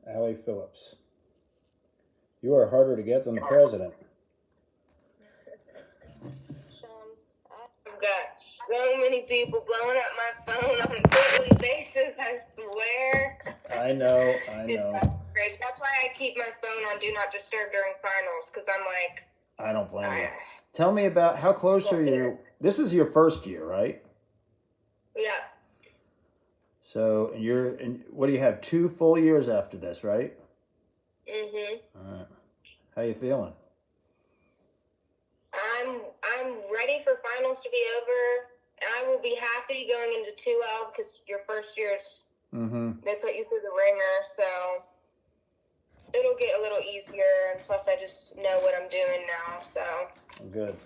Allie Phillips. You are harder to get than the president. Sean, I've got so many people blowing up my phone on a daily basis, I swear. I know. It's great. That's why I keep my phone on Do Not Disturb during finals, because I'm like... I don't blame you. Tell me about how close are you? This is your first year, right? Yeah. So what do you have? 2 full years after this, right? Mm-hmm. All right. How you feeling? I'm ready for finals to be over. I will be happy going into 2L because your first year's they put you through the ringer, so it'll get a little easier. And plus, I just know what I'm doing now, so good.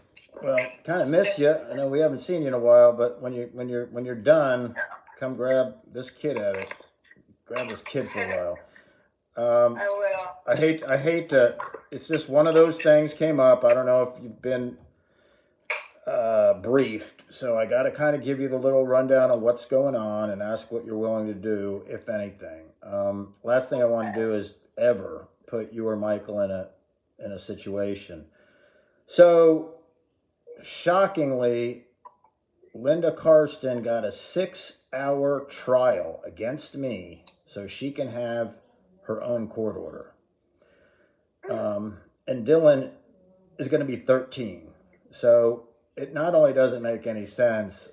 Well, kind of missed you. I know we haven't seen you in a while, but when you're done, come grab this kid at it. Grab this kid for a while. I will. I hate to. It's just one of those things came up. I don't know if you've been briefed, so I got to kind of give you the little rundown of what's going on and ask what you're willing to do, if anything. Last thing I want to do is ever put you or Michael in a situation. So, shockingly, Linda Karsten got a 6-hour trial against me so she can have her own court order. And Dylan is going to be 13. So it not only doesn't make any sense,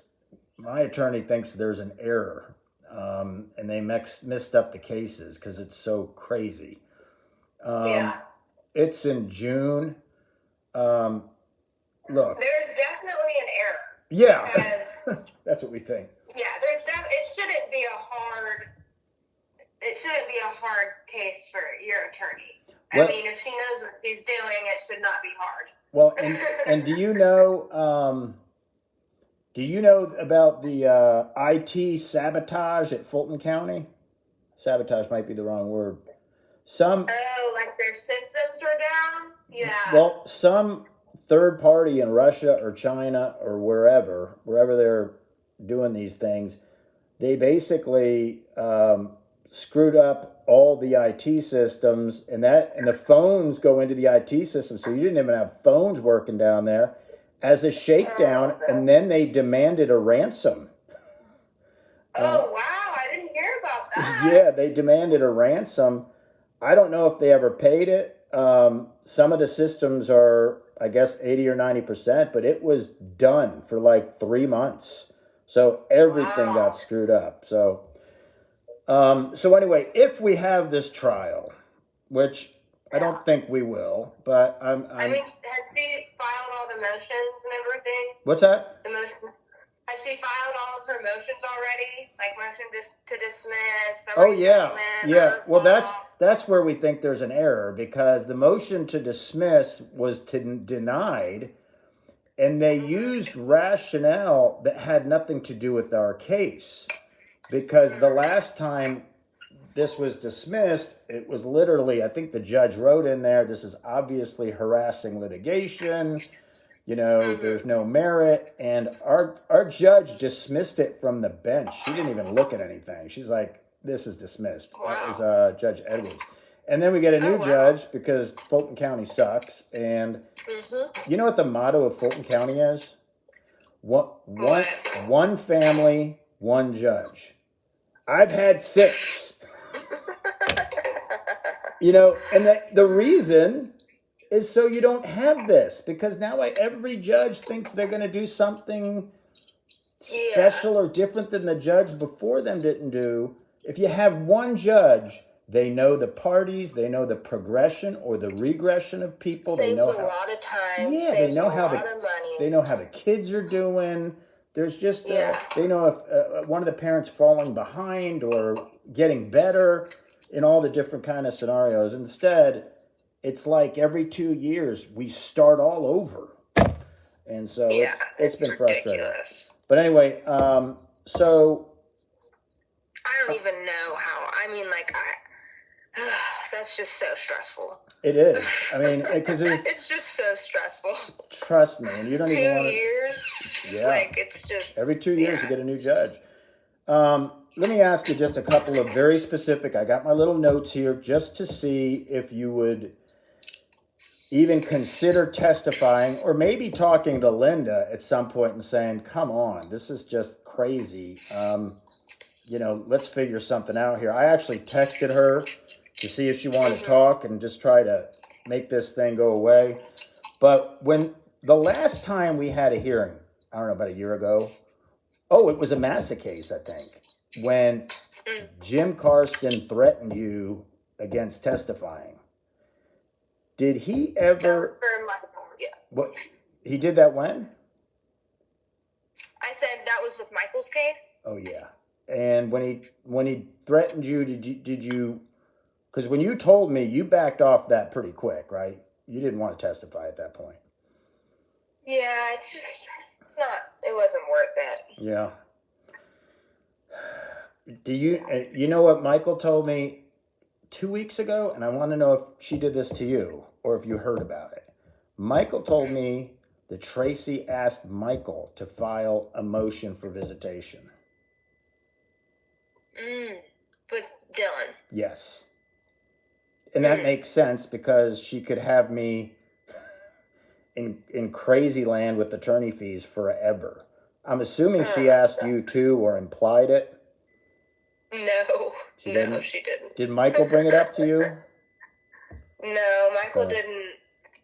my attorney thinks there's an error, and they mixed up the cases because it's so crazy. It's in June. Look. There's definitely an error. Yeah. That's what we think. Yeah, it shouldn't be a hard case for your attorney. Well, I mean, if she knows what she's doing, it should not be hard. Well, and do you know about the IT sabotage at Fulton County? Sabotage might be the wrong word. Like their systems were down? Yeah. Well, some third party in Russia or China or wherever they're doing these things, they basically screwed up all the IT systems, and the phones go into the IT system, so you didn't even have phones working down there as a shakedown, and then they demanded a ransom. Oh, wow, I didn't hear about that. Yeah, they demanded a ransom. I don't know if they ever paid it. Some of the systems are, I guess, 80 or 90%, but it was done for like 3 months. So everything got screwed up. So anyway, if we have this trial, which I don't think we will, but I mean, has she filed all the motions and everything? What's that? The motion. Has she filed all of her motions already? Like motion to dismiss? Oh yeah. Well, that's where we think there's an error, because the motion to dismiss was denied, and they used rationale that had nothing to do with our case. Because the last time this was dismissed, it was literally, I think the judge wrote in there, this is obviously harassing litigation, there's no merit, and our judge dismissed it from the bench. She didn't even look at anything. She's like, this is dismissed. That was Judge Edwards. And then we get a new judge because Fulton County sucks. And you know what the motto of Fulton County is? One family, one judge. I've had 6. And the reason is so you don't have this, because now every judge thinks they're going to do something special or different than the judge before them didn't do. If you have one judge, they know the parties, they know the progression or the regression of people. Saves they know a lot of time. Yeah, they know how the kids are doing. There's just they know if one of the parents falling behind or getting better in all the different kind of scenarios. Instead, it's like every 2 years we start all over, and so it's been frustrating. But anyway, so I don't even know how. I mean, that's just so stressful. It is. I mean, because it's just so stressful. Trust me, and you don't 2 even want 2 years. Yeah. It's just every 2 years you get a new judge. let me ask you just a couple of very specific. I got my little notes here just to see if you would even consider testifying or maybe talking to Linda at some point and saying, come on, this is just crazy. Let's figure something out here. I actually texted her to see if she wanted to talk and just try to make this thing go away. But when the last time we had a hearing, I don't know, about a year ago. Oh, it was a Massa case, I think, when Jim Karsten threatened you against testifying. Did he ever? Yeah. What he did that when? I said that was with Michael's case. Oh yeah. And when he threatened you, did you? Because when you told me, you backed off that pretty quick, right? You didn't want to testify at that point. Yeah, it wasn't worth it. Yeah. Do you know what Michael told me 2 weeks ago? And I want to know if she did this to you or if you heard about it. Michael told me that Tracy asked Michael to file a motion for visitation. With Dylan. Yes. And that makes sense because she could have me in crazy land with attorney fees forever. I'm assuming she asked you to or implied it. No, she didn't. Did Michael bring it up to you? No, Michael didn't.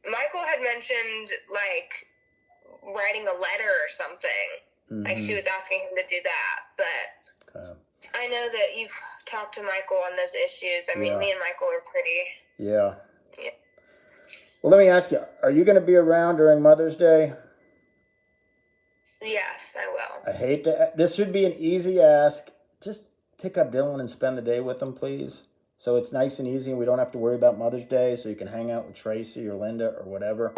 Michael had mentioned, like, writing a letter or something. Mm-hmm. Like, she was asking him to do that. But I know that you've talked to Michael on those issues. I mean, me and Michael are pretty... Yeah. Well, let me ask you, are you going to be around during Mother's Day? Yes, I will. I hate to... This should be an easy ask. Just pick up Dylan and spend the day with him, please. So it's nice and easy and we don't have to worry about Mother's Day, so you can hang out with Tracy or Linda or whatever.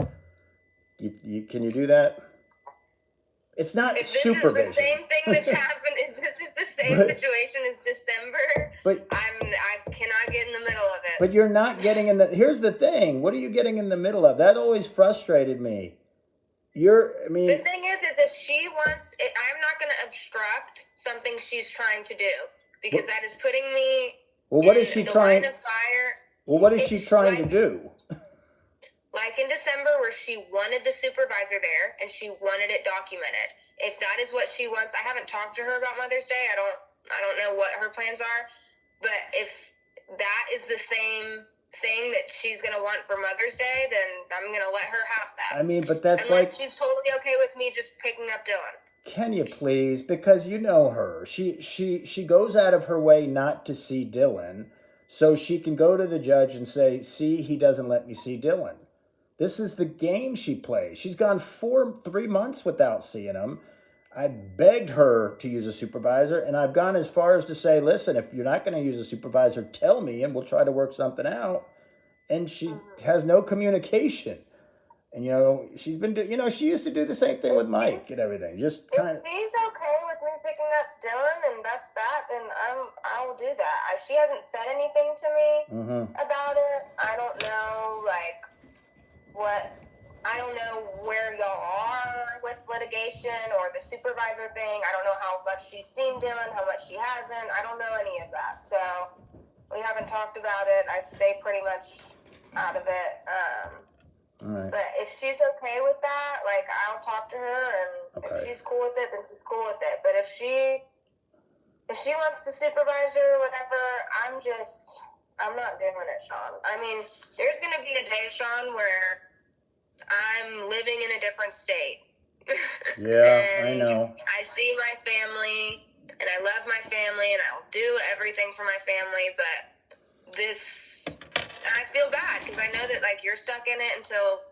Can you do that? It's not supervision. If this is the same thing that's happened, if this is the same situation as December, but I cannot get in the middle of it. But you're not getting in the... Here's the thing. What are you getting in the middle of? That always frustrated me. The thing is if she wants it, I'm not going to obstruct something she's trying to do because that is putting me what is she trying? Line of fire. Well, what is she trying to do? Like in December where she wanted the supervisor there and she wanted it documented. If that is what she wants, I haven't talked to her about Mother's Day. I don't know what her plans are, but if that is the same thing that she's going to want for Mother's Day, then I'm going to let her have that. I mean, but that's unless she's totally okay with me just picking up Dylan. Can you please? Because you know her. She goes out of her way not to see Dylan so she can go to the judge and say, see, he doesn't let me see Dylan. This is the game she plays. She's gone 3 months without seeing him. I begged her to use a supervisor, and I've gone as far as to say, listen, if you're not going to use a supervisor, tell me, and we'll try to work something out. And she has no communication. And, she's been, she used to do the same thing with Mike and everything. Just kind of. If she's okay with me picking up Dylan and that's that, then I will do that. She hasn't said anything to me about it. I don't know, I don't know where y'all are with litigation or the supervisor thing. I don't know how much she's seen Dylan, how much she hasn't. I don't know any of that. So we haven't talked about it. I stay pretty much out of it. All right. But if she's okay with that, I'll talk to her, and if she's cool with it, then she's cool with it. But if she wants the supervisor or whatever, I'm not doing it, Sean. I mean, there's going to be a day, Sean, where I'm living in a different state. Yeah, I know. I see my family, and I love my family, and I'll do everything for my family, but I feel bad because I know that you're stuck in it until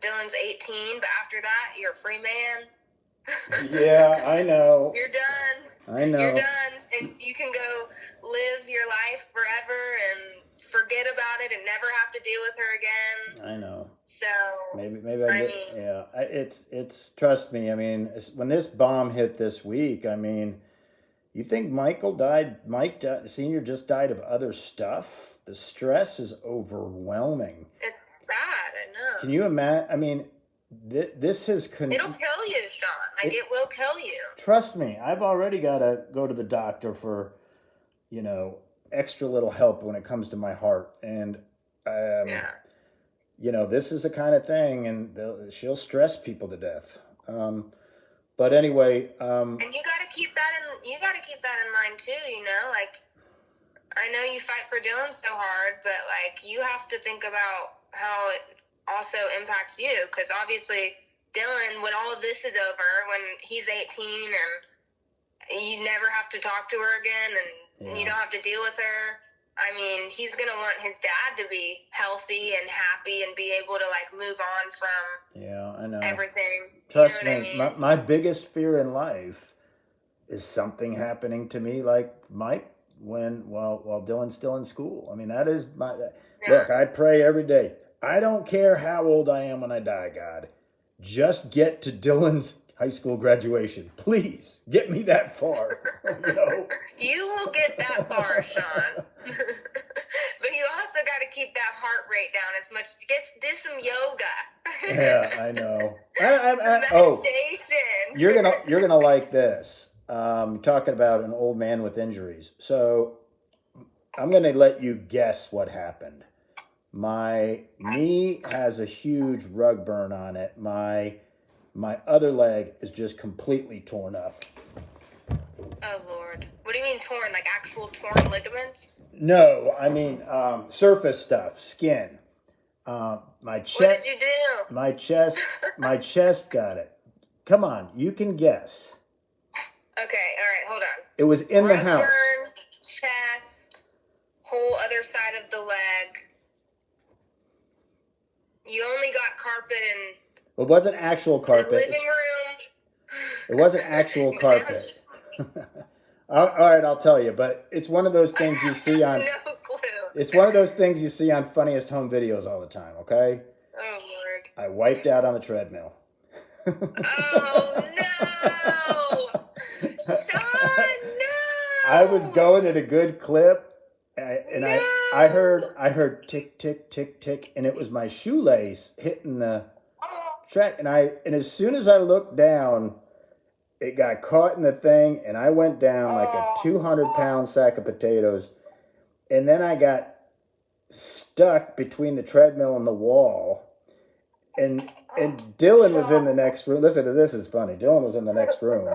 Dylan's 18, but after that you're a free man. Yeah, I know. You're done. I know. You're done, and you can go live your life forever and forget about it and never have to deal with her again. I know. So maybe I get. Yeah, it's trust me. I mean, when this bomb hit this week, I mean, you think Michael died? Mike Sr. just died of other stuff. The stress is overwhelming. It's bad, I know. Can you imagine? I mean, this has It'll kill you, Sean. Like, it will kill you. Trust me, I've already got to go to the doctor for, extra little help when it comes to my heart. And, Yeah. This is the kind of thing, and she'll stress people to death. But anyway, and you got to keep that in mind too. Like, I know you fight for Dylan so hard, but like, you have to think about how it also impacts you, because obviously Dylan, when all of this is over, when he's 18 and you never have to talk to her again, and you don't have to deal with her, I mean, he's going to want his dad to be healthy and happy and be able to, like, move on from I know. everything. Trust me, I mean? my biggest fear in life is something happening to me like Mike while Dylan's still in school. I mean, that is look, I pray every day. I don't care how old I am when I die, God. Just get to Dylan's high school graduation. Please, get me that far. You will get that far, Sean. But you also got to keep that heart rate down as much. Do some yoga. Yeah, I know. Meditation. You're gonna like this. Talking about an old man with injuries. So I'm gonna let you guess what happened. My knee has a huge rug burn on it. My other leg is just completely torn up. Oh, Lord. What do you mean torn? Like actual torn ligaments? No, I mean surface stuff, skin. My chest. What did you do? My chest got it. Come on, you can guess. Okay, all right, hold on. It was in the house. Burn, chest, whole other side of the leg. You only got carpet and... It wasn't actual carpet. The living room. It wasn't actual carpet. All right, I'll tell you, but it's one of those things you see on... No clue. It's one of those things you see on Funniest Home Videos all the time, okay? Oh, Lord. I wiped out on the treadmill. Oh, no! Sean, no! I was going at a good clip, and I heard tick, tick, tick, tick, and it was my shoelace hitting the track. And as soon as I looked down, it got caught in the thing, and I went down like a 200-pound sack of potatoes. And then I got stuck between the treadmill and the wall. And Dylan was in the next room. Listen to this, is funny. Dylan was in the next room.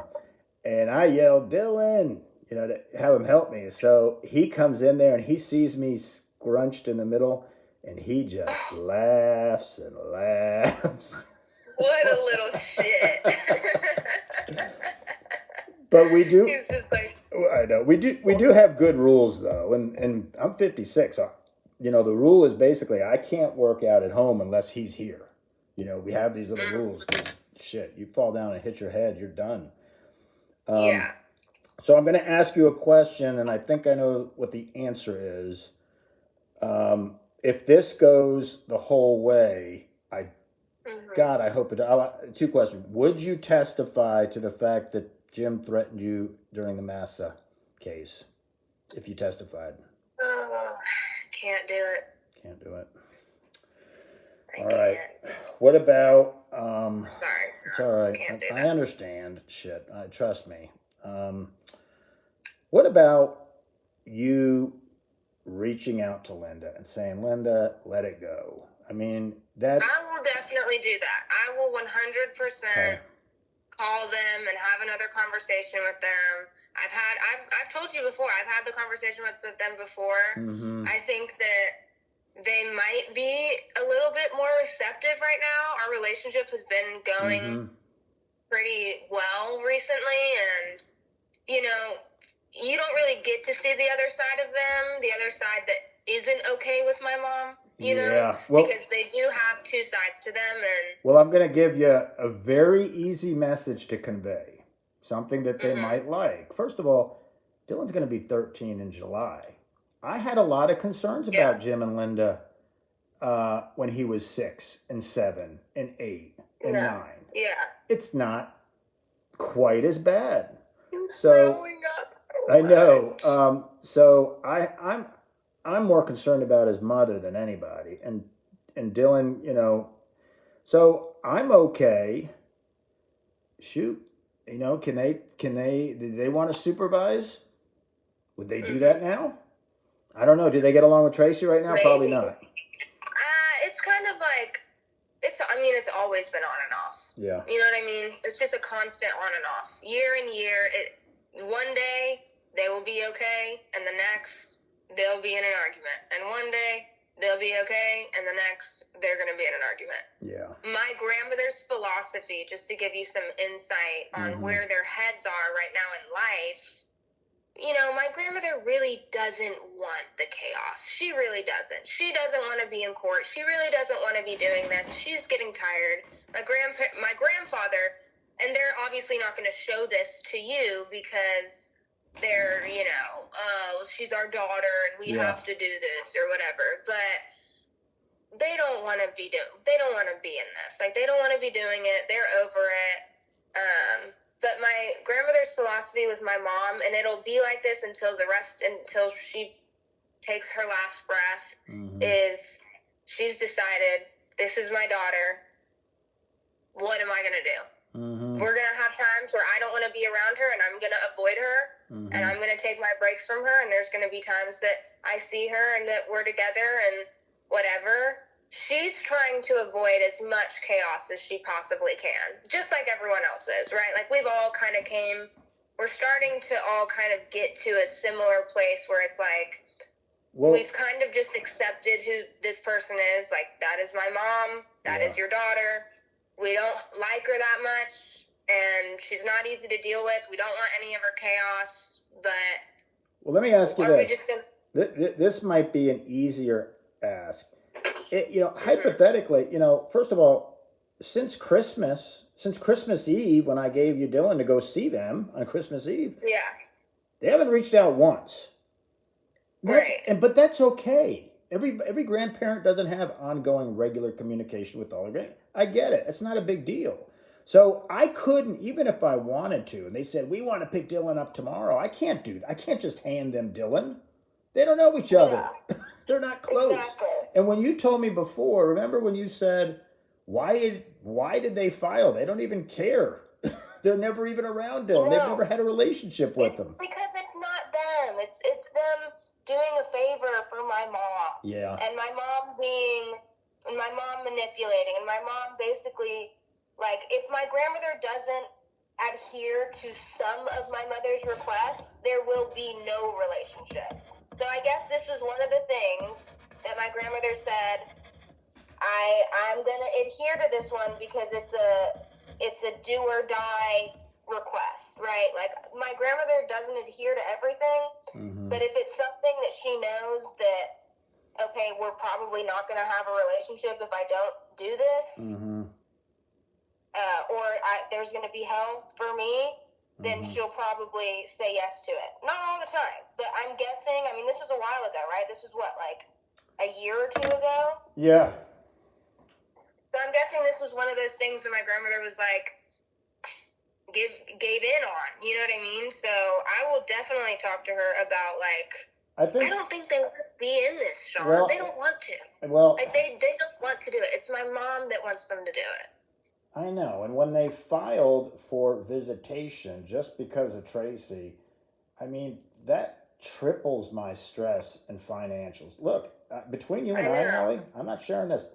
And I yelled, Dylan, to have him help me. So he comes in there and he sees me scrunched in the middle, and he just laughs and laughs. What a little shit. But we do. He's just like... I know. We do have good rules, though. And I'm 56. So, the rule is basically I can't work out at home unless he's here. We have these little rules because, shit, you fall down and hit your head, you're done. Yeah. So I'm going to ask you a question, and I think I know what the answer is. If this goes the whole way, God, I hope it... Two questions. Would you testify to the fact that Jim threatened you during the Massa case, if you testified? Can't do it. Can't do it. I All can't. right. What about... Sorry. It's all right. Can't do I that. understand. Shit. Trust me. What about you reaching out to Linda and saying, Linda, let it go? I mean, that's... I will definitely do that. I will 100% call them and have another conversation with them. I've told you before, I've had the conversation with them before. Mm-hmm. I think that they might be a little bit more receptive right now. Our relationship has been going pretty well recently, and, you don't really get to see the other side of them, the other side that isn't okay with my mom. Because they do have two sides to them. And well, I'm going to give you a very easy message to convey, something that they might like. First of all, Dylan's going to be 13 in July. I had a lot of concerns about Jim and Linda when he was 6 and 7 and 8 and 9. Yeah. It's not quite as bad. Growing up. I know. So I'm more concerned about his mother than anybody, and Dylan, so I'm okay. Shoot, can do they want to supervise? Would they do that now? I don't know. Do they get along with Tracy right now? Maybe. Probably not. It's kind of like, it's always been on and off. Yeah. You know what I mean? It's just a constant on and off. Year and year, one day they will be okay, and the next they'll be in an argument. And one day they'll be okay, and the next they're going to be in an argument. Yeah. My grandmother's philosophy, just to give you some insight on where their heads are right now in life, my grandmother really doesn't want the chaos. She really doesn't. She doesn't want to be in court. She really doesn't want to be doing this. She's getting tired. My grandfather, and they're obviously not going to show this to you because they're, she's our daughter and we have to do this or whatever. But they don't want to be they don't want to be in this. Like, they don't want to be doing it. They're over it. But my grandmother's philosophy with my mom, and it'll be like this until she takes her last breath, is she's decided, this is my daughter. What am I going to do? We're going to have times where I don't want to be around her and I'm going to avoid her and I'm going to take my breaks from her. And there's going to be times that I see her and that we're together and whatever. She's trying to avoid as much chaos as she possibly can, just like everyone else is, right? Like, we've all kind of we're starting to all kind of get to a similar place where it's like, we've kind of just accepted who this person is. Like, that is my mom. That is your daughter. We don't like her that much, and she's not easy to deal with. We don't want any of her chaos, but... Well, let me ask you this. This might be an easier ask. Hypothetically, first of all, since Christmas Eve, when I gave you Dylan to go see them on Christmas Eve, they haven't reached out once. But that's okay. Every grandparent doesn't have ongoing regular communication with all their grand. I get it. It's not a big deal. So I couldn't, even if I wanted to, and they said, we want to pick Dylan up tomorrow. I can't do that. I can't just hand them Dylan. They don't know each other. They're not close. Exactly. And when you told me before, remember when you said, why did they file? They don't even care. They're never even around Dylan. No. They've never had a relationship with them. Because it's not them. It's them doing a favor for my mom. Yeah. And my mom manipulating, and my mom basically, like, if my grandmother doesn't adhere to some of my mother's requests, there will be no relationship. So I guess this was one of the things that my grandmother said, I'm going to adhere to this one because it's a do or die request, right? Like, my grandmother doesn't adhere to everything, but if it's something that she knows that, okay, we're probably not going to have a relationship if I don't do this, there's going to be hell for me, then she'll probably say yes to it. Not all the time, but I'm guessing, this was a while ago, right? This was what, like a year or two ago? Yeah. So I'm guessing this was one of those things where my grandmother was like, gave in on, you know what I mean? So I will definitely talk to her about, like, I don't think they want to be in this, Sean. Well, they don't want to. Well, like, they don't want to do it. It's my mom that wants them to do it. I know. And when they filed for visitation, just because of Tracy, that triples my stress and financials. Look, between you and I, Holly, I'm not sharing this.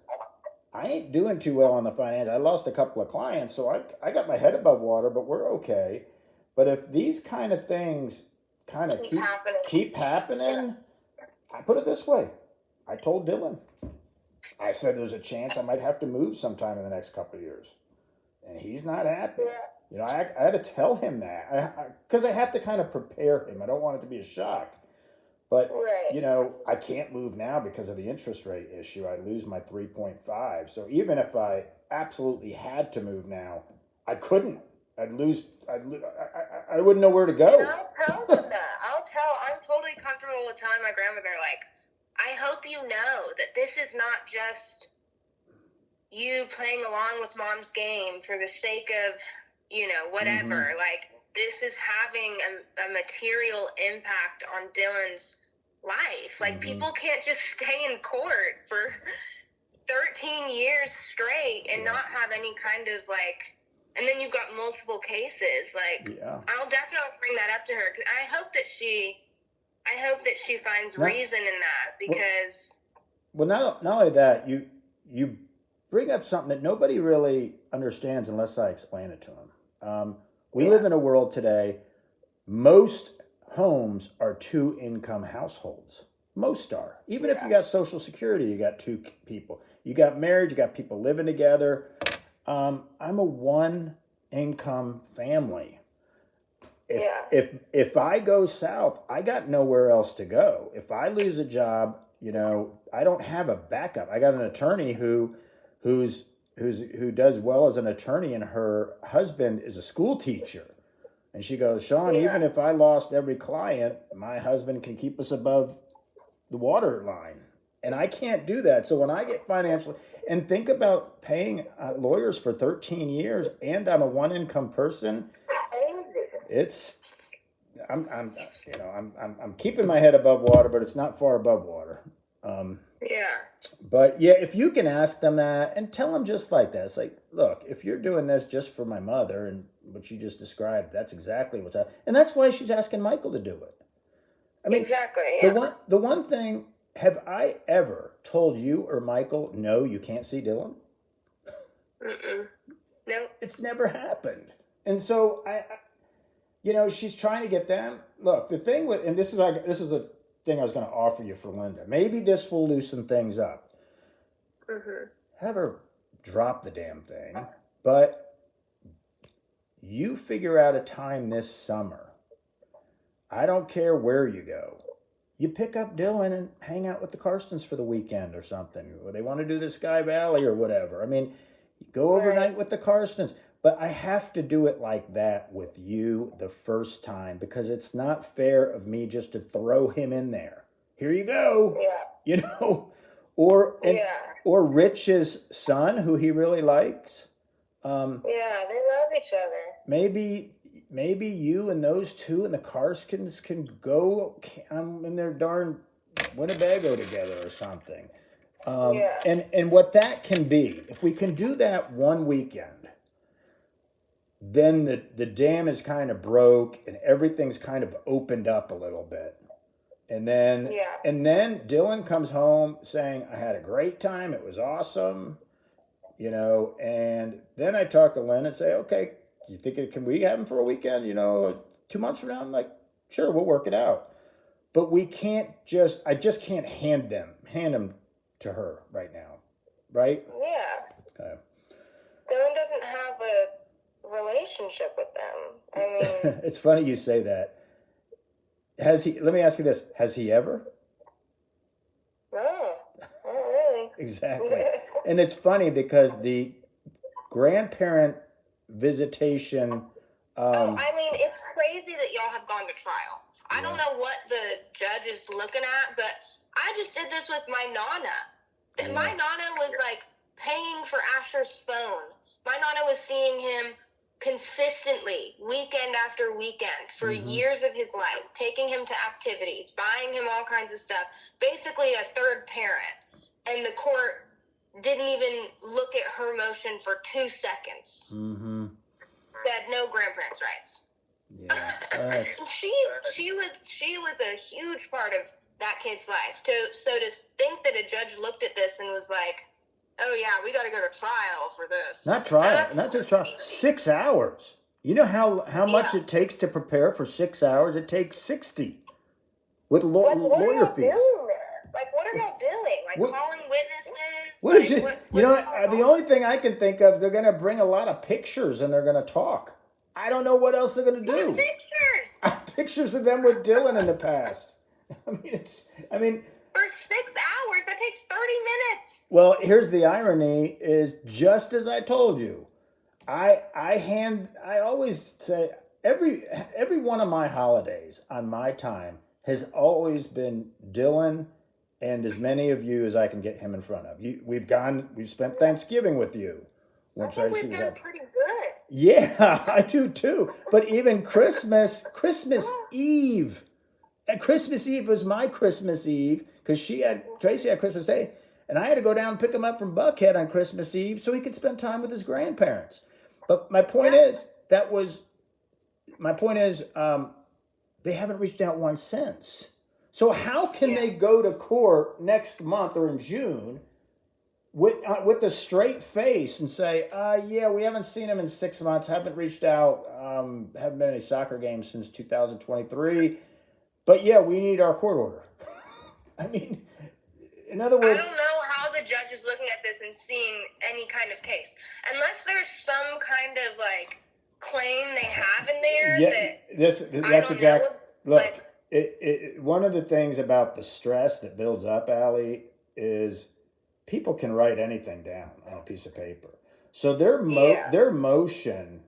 I ain't doing too well on the finance. I lost a couple of clients, so I got my head above water, but we're okay. But if these kind of things kind of keep happening, I put it this way. I told Dylan, I said there's a chance I might have to move sometime in the next couple of years. And he's not happy. I had to tell him that because I have to kind of prepare him. I don't want it to be a shock. But, I can't move now because of the interest rate issue. I lose my 3.5. So even if I absolutely had to move now, I couldn't. I wouldn't know where to go. And I'll tell them that. I'm totally comfortable with telling my grandmother, like, I hope you know that this is not just you playing along with mom's game for the sake of, whatever. Like, this is having a material impact on Dylan's life. Like, people can't just stay in court for 13 years straight and not have any kind of like, and then you've got multiple cases. Like, I'll definitely bring that up to her. I hope that she finds reason in that, because. Well, not only that, you bring up something that nobody really understands unless I explain it to them. We live in a world today. Most homes are 2-income households. Most are. Even if you got Social Security, you got 2 people. You got married, you got people living together. I'm a 1-income family. If I go south, I got nowhere else to go. If I lose a job, I don't have a backup. I got an attorney who does well as an attorney, and her husband is a school teacher. And she goes, Sean, even if I lost every client, my husband can keep us above the water line. And I can't do that. So when I get financially, and think about paying lawyers for 13 years, and I'm a 1-income person, I'm keeping my head above water, but it's not far above water. But yeah, if you can ask them that and tell them just like that, it's like, look, if you're doing this just for my mother and what you just described, that's exactly what's happening. And that's why she's asking Michael to do it. I mean, exactly. Yeah. The one thing, have I ever told you or Michael, no, you can't see Dylan? No. It's never happened. And so she's trying to get them. Look, the thing with, and this is a thing I was going to offer you for Linda. Maybe this will loosen things up. Have her drop the damn thing, but you figure out a time this summer. I don't care where you go. You pick up Dylan and hang out with the Karstens for the weekend or something. Or they want to do the Sky Valley or whatever. I mean, go overnight with the Karstens. But I have to do it like that with you the first time, because it's not fair of me just to throw him in there. Here you go. Or Rich's son, who he really likes. They love each other. Maybe you and those 2 and the Karstens can go in their darn Winnebago together or something. And what that can be, if we can do that one weekend, then the dam is kind of broke and everything's kind of opened up a little bit. And then Dylan comes home saying, I had a great time. It was awesome. And then I talk to Lynn and say, okay, you think can we have him for a weekend? 2 months from now? I'm like, sure, we'll work it out. But I just can't hand him to her right now. Right? Yeah. Okay. Dylan doesn't have a relationship with them. I mean, it's funny you say that. Let me ask you this, has he ever? No, not really. Exactly. And it's funny because the grandparent visitation, it's crazy that y'all have gone to trial. I don't know what the judge is looking at, but I just did this with my Nana. My Nana was like paying for Asher's phone. My Nana was seeing him consistently, weekend after weekend, for years of his life, taking him to activities, buying him all kinds of stuff, basically a third parent. And the court didn't even look at her motion for 2 seconds. Said no grandparents' rights. Yeah, she was a huge part of that kid's life. So to think that a judge looked at this and was like, oh yeah, we got to go to trial for this. Not trial, not just trial. 6 hours. You know how much it takes to prepare for 6 hours? It takes 60 with lawyer fees. Like, what are y'all doing? Like, calling witnesses? What is it? The only thing I can think of is they're going to bring a lot of pictures and they're going to talk. I don't know what else they're going to do. What pictures? Pictures of them with Dylan in the past. For 6 hours, that takes 30 minutes. Well, here's the irony: is just as I told you, I always say every one of my holidays on my time has always been Dylan and as many of you as I can get him in front of. We've spent Thanksgiving with you. I think we've done pretty good. Yeah, I do too. But even Christmas Eve. And Christmas Eve was my Christmas Eve because Tracy had Christmas Day. And I had to go down and pick him up from Buckhead on Christmas Eve so he could spend time with his grandparents. But my point is, they haven't reached out once since. So how can they go to court next month or in June with a straight face and say, yeah, we haven't seen him in 6 months, haven't reached out, haven't been any soccer games since 2023, but yeah, we need our court order. I mean, in other words, I don't know how the judge is looking at this and seeing any kind of case, unless there's some kind of like claim they have in there. That's exactly. Look, one of the things about the stress that builds up, Allie, is people can write anything down on a piece of paper. So their motion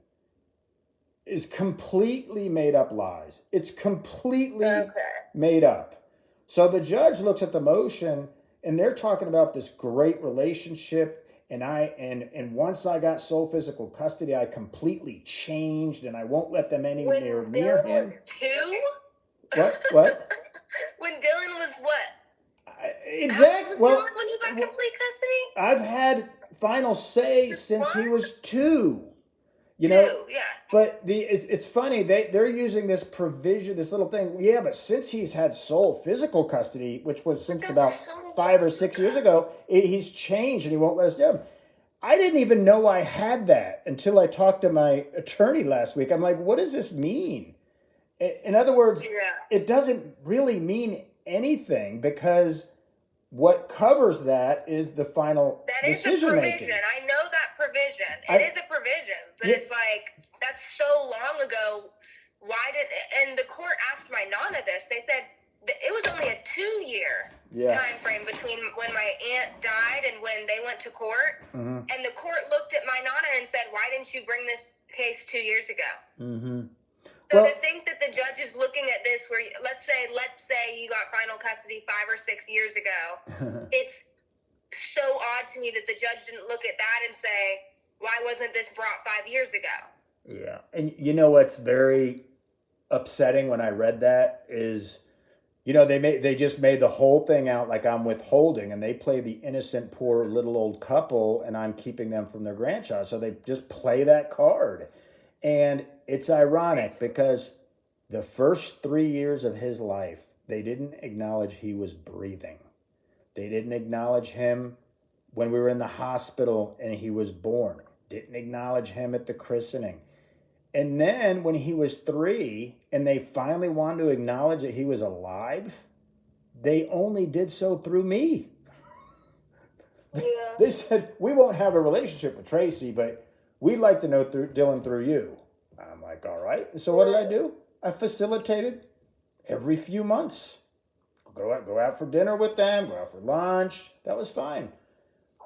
is completely made up lies. It's completely made up. So the judge looks at the motion and they're talking about this great relationship. And once I got sole physical custody, I completely changed and I won't let them anywhere near him. Two? What? When Dylan was what? Exactly. Well, when you got complete custody? I've had final say since he was 2. Yeah. But it's funny, they're using this provision, this little thing. Yeah, but since he's had sole physical custody, which was since about 5 or 6 years ago, he's changed and he won't let us do him. I didn't even know I had that until I talked to my attorney last week. I'm like, what does this mean? In other words, it doesn't really mean anything because what covers that is the final decision making. I know that provision. It is a provision, but it's like, that's so long ago. And the court asked my Nana this. They said it was only a 2-year time frame between when my aunt died and when they went to court. Mm-hmm. And the court looked at my Nana and said, why didn't you bring this case 2 years ago? Mm-hmm. So to think that the judge is looking at this where, let's say you got final custody 5 or 6 years ago, it's so odd to me that the judge didn't look at that and say, why wasn't this brought 5 years ago? Yeah. And you know what's very upsetting when I read that is, they just made the whole thing out like I'm withholding and they play the innocent, poor little old couple and I'm keeping them from their grandchild. So they just play that card. And it's ironic because the first 3 years of his life, they didn't acknowledge he was breathing. They didn't acknowledge him when we were in the hospital and he was born. Didn't acknowledge him at the christening. And then when he was 3 and they finally wanted to acknowledge that he was alive, they only did so through me. They said, we won't have a relationship with Tracy, but we'd like to know Dylan through you. I'm like, all right. And so what did I do? I facilitated every few months. Go out for dinner with them, go out for lunch. That was fine.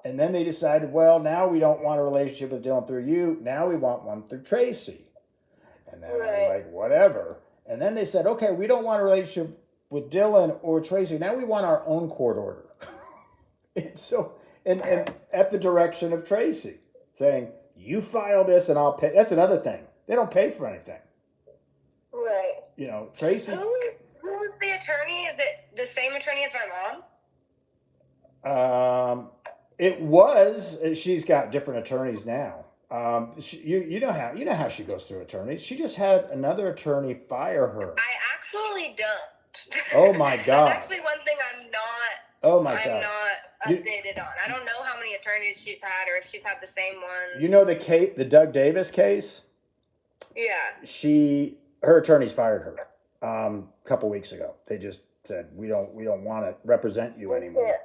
And then they decided, well, now we don't want a relationship with Dylan through you. Now we want one through Tracy. And then I'm like, whatever. And then they said, okay, we don't want a relationship with Dylan or Tracy. Now we want our own court order. And at the direction of Tracy, saying, you file this and I'll pay. That's another thing. They don't pay for anything. Right. Tracy. Who's the attorney? Is it the same attorney as my mom? It was. She's got different attorneys now. You know how she goes through attorneys. She just had another attorney fire her. I actually don't. Oh my God. That's actually one thing I'm not. Oh my God. I'm not updated on. I don't know how many attorneys she's had or if she's had the same one. You know the Doug Davis case? Yeah. Her attorneys fired her a couple weeks ago. They just said we don't want to represent you anymore.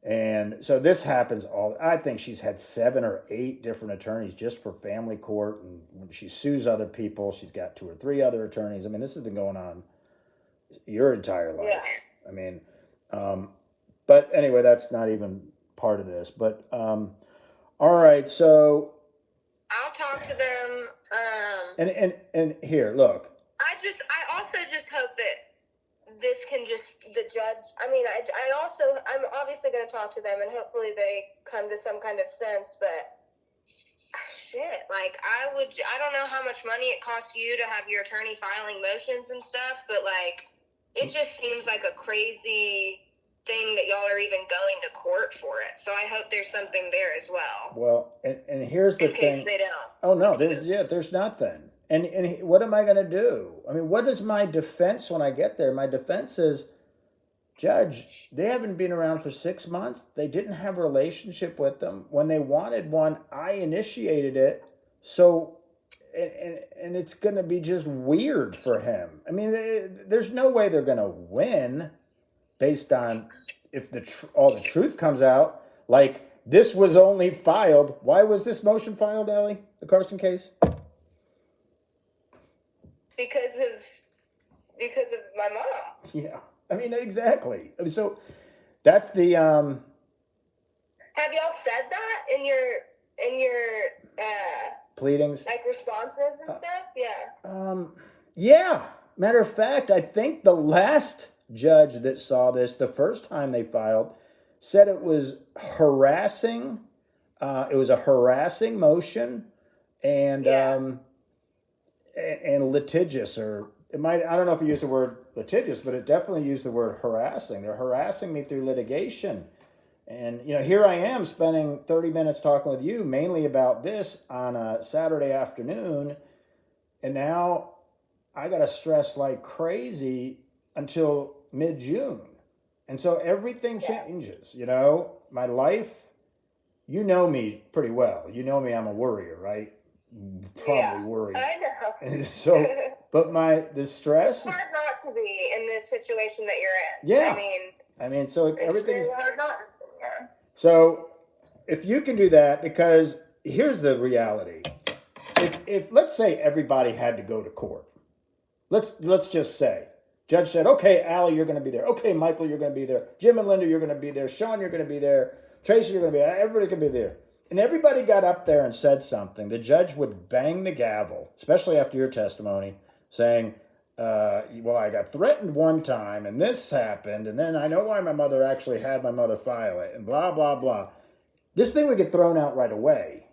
And so this happens I think she's had 7 or 8 different attorneys just for family court, and when she sues other people, she's got 2 or 3 other attorneys. I mean, this has been going on your entire life. Yeah. I mean, but anyway, that's not even part of this. But all right, so I'll talk to them. And here, look. I also just hope that this can the judge. I mean, I'm obviously going to talk to them, and hopefully they come to some kind of sense. But shit, like I don't know how much money it costs you to have your attorney filing motions and stuff, but like it just seems like a crazy thing that y'all are even going to court for it. So I hope there's something there as well. Well, and here's the in thing. case they don't. Oh no, there's nothing. And what am I going to do? I mean, what is my defense when I get there? My defense is, Judge, they haven't been around for 6 months. They didn't have a relationship with them. When they wanted one, I initiated it. So, and it's going to be just weird for him. I mean, there's no way they're going to win based on if all the truth comes out. Like, this was only filed. Why was this motion filed, Allie? The Carson case? Because of my mom. Yeah. I mean, exactly. I mean, so that's the Have y'all said that in your pleadings, like responses and stuff? Yeah. Yeah. Matter of fact, I think the last judge that saw this the first time they filed said it was harassing. It was a harassing motion, and litigious, or it might, I don't know if you use the word litigious, but it definitely used the word harassing. They're harassing me through litigation. And, here I am spending 30 minutes talking with you mainly about this on a Saturday afternoon. And now I got to stress like crazy until mid-June. And so everything changes, my life, you know me pretty well. You know me, I'm a worrier, right? Probably worried. I know. And so, but the stress. It's hard not to be in this situation that you're in. Yeah. I mean, so it's everything's. really hard not to be. Yeah. So, if you can do that, because here's the reality: if let's say everybody had to go to court, let's just say judge said, okay, Allie, you're going to be there. Okay, Michael, you're going to be there. Jim and Linda, you're going to be there. Sean, you're going to be there. Tracy, you're going to be there. Everybody's going to be there. And everybody got up there and said something. The judge would bang the gavel, especially after your testimony, saying, well, I got threatened one time, and this happened, and then I know why my mother actually had my mother file it, and blah, blah, blah. This thing would get thrown out right away.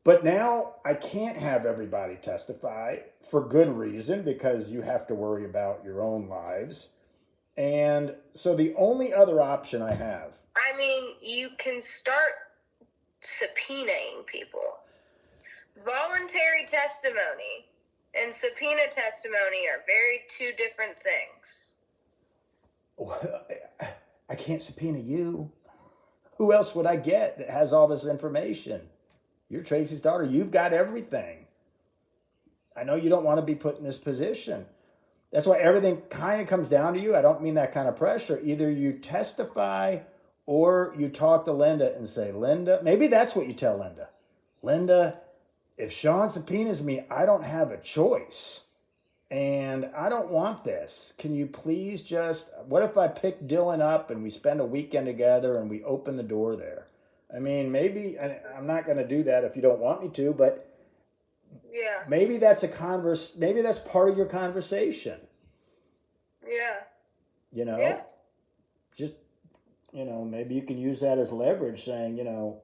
But now I can't have everybody testify for good reason, because you have to worry about your own lives. And so the only other option I have. I mean, you can start subpoenaing people. Voluntary testimony and subpoena testimony are two different things. I can't subpoena you. Who else would I get that has all this information? You're Tracy's daughter. You've got everything. I know you don't want to be put in this position. That's why everything kind of comes down to you. I don't mean that kind of pressure. Either you testify or you talk to Linda and say, Linda, maybe that's what you tell Linda. Linda, if Sean subpoenas me, I don't have a choice. And I don't want this. Can you please what if I pick Dylan up and we spend a weekend together and we open the door there? I mean, maybe, I'm not going to do that if you don't want me to, but yeah, maybe that's maybe that's part of your conversation. Yeah. Yeah. Just, maybe you can use that as leverage, saying, Linda,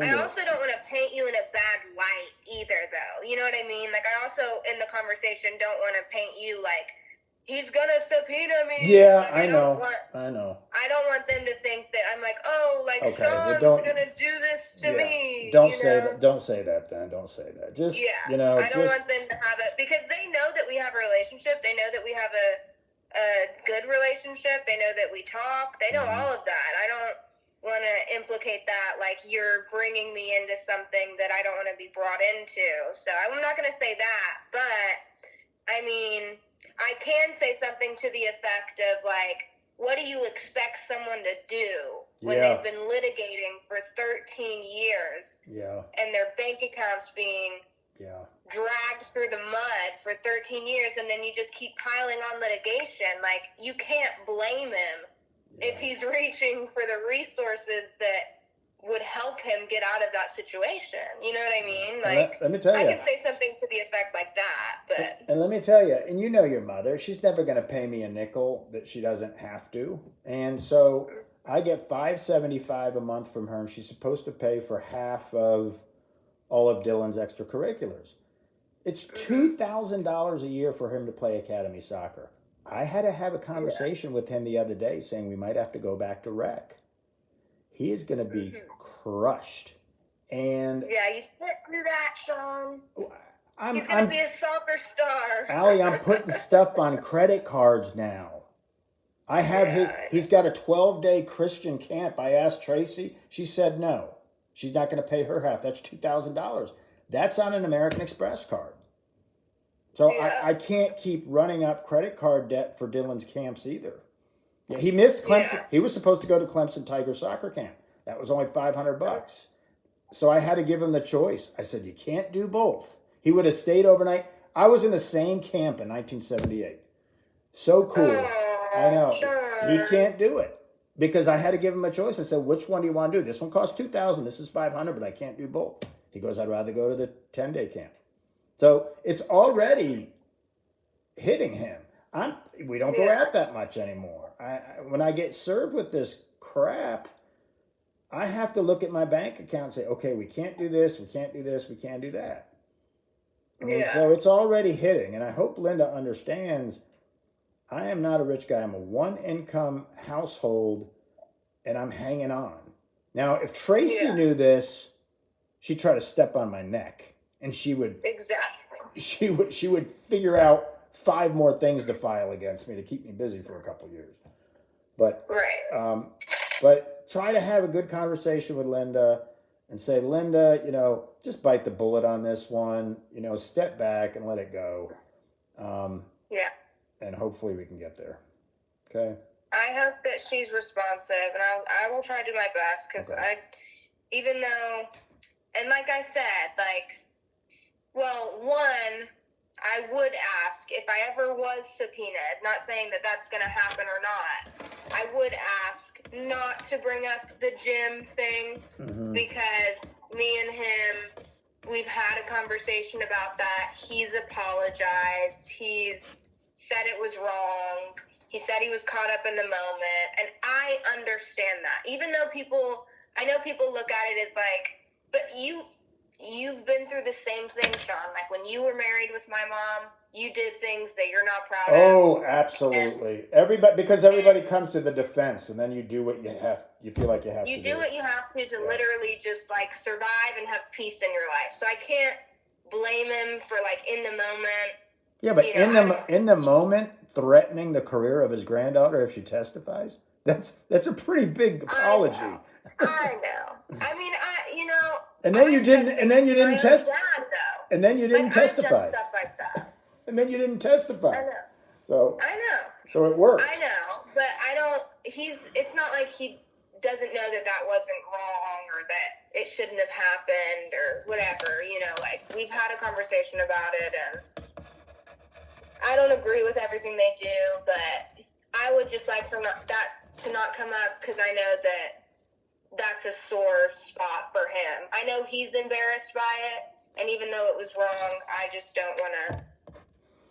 I also don't want to paint you in a bad light either, though. You know what I mean? Like, I also, in the conversation, don't want to paint you like, he's going to subpoena me. Yeah, like, I know. I don't want them to think that I'm like, okay, Sean's going to do this to me. Don't say that. Don't say that then. Don't say that. Just, I don't want them to have it, because they know that we have a relationship. They know that we have a good relationship. They know that we talk. They know all of that. I don't want to implicate that like you're bringing me into something that I don't want to be brought into. So I'm not going to say that, but I mean, I can say something to the effect of like, what do you expect someone to do when they've been litigating for 13 years and their bank accounts being dragged through the mud for 13 years, and then you just keep piling on litigation? Like, you can't blame him if he's reaching for the resources that would help him get out of that situation. You know what I mean? Like, let me tell you, I can say something to the effect like that, but... And let me tell you, and you know your mother, she's never going to pay me a nickel that she doesn't have to. And so I get $575 a month from her, and she's supposed to pay for half of all of Dylan's extracurriculars. It's $2,000 a year for him to play academy soccer. I had to have a conversation with him the other day saying we might have to go back to rec. He is going to be crushed. And yeah, you can't do that, Sean. He's going I'm to be a soccer star. Allie, I'm putting stuff on credit cards now. I have he's got a 12-day Christian camp. I asked Tracy. She said no. She's not going to pay her half. That's $2,000. That's on an American Express card. So I can't keep running up credit card debt for Dylan's camps either. Yeah, he missed Clemson. Yeah. He was supposed to go to Clemson Tiger soccer camp. That was only $500. So I had to give him the choice. I said, you can't do both. He would have stayed overnight. I was in the same camp in 1978. So cool. I know. He can't do it because I had to give him a choice. I said, which one do you want to do? This one costs $2,000. This is $500, but I can't do both. He goes, I'd rather go to the 10-day camp. So it's already hitting him. We don't go out that much anymore. When I get served with this crap, I have to look at my bank account and say, okay, we can't do this, we can't do this, we can't do that. I mean, so it's already hitting. And I hope Linda understands I am not a rich guy. I'm a one-income household, and I'm hanging on. Now, if Tracy knew this, she'd try to step on my neck, and she would she would figure out 5 more things to file against me to keep me busy for a couple of years. But but try to have a good conversation with Linda and say, Linda, just bite the bullet on this one. Step back and let it go. And hopefully we can get there. Okay. I hope that she's responsive, and I will try to do my best because even though, and like I said, one, I would ask if I ever was subpoenaed, not saying that that's going to happen or not, I would ask not to bring up the gym thing because me and him, we've had a conversation about that. He's apologized. He's said it was wrong. He said he was caught up in the moment. And I understand that. Even though I know people look at it as but you've been through the same thing, Sean. Like when you were married with my mom, you did things that you're not proud of. Oh, absolutely. Because everybody comes to the defense, and then you do what you feel like you have to do. You do what you have to literally just survive and have peace in your life. So I can't blame him for in the moment. Yeah, but in the moment, threatening the career of his granddaughter if she testifies, that's a pretty big apology. I know. I mean, And then you didn't. And then you didn't testify. And then you didn't testify. Stuff like that. And then you didn't testify. I know. So. I know. So it worked. I know, but I don't. It's not like he doesn't know that wasn't wrong or that it shouldn't have happened or whatever. We've had a conversation about it, and I don't agree with everything they do, but I would just like for that to not come up because I know that that's a sore spot for him. I know he's embarrassed by it, and even though it was wrong, I just don't want to.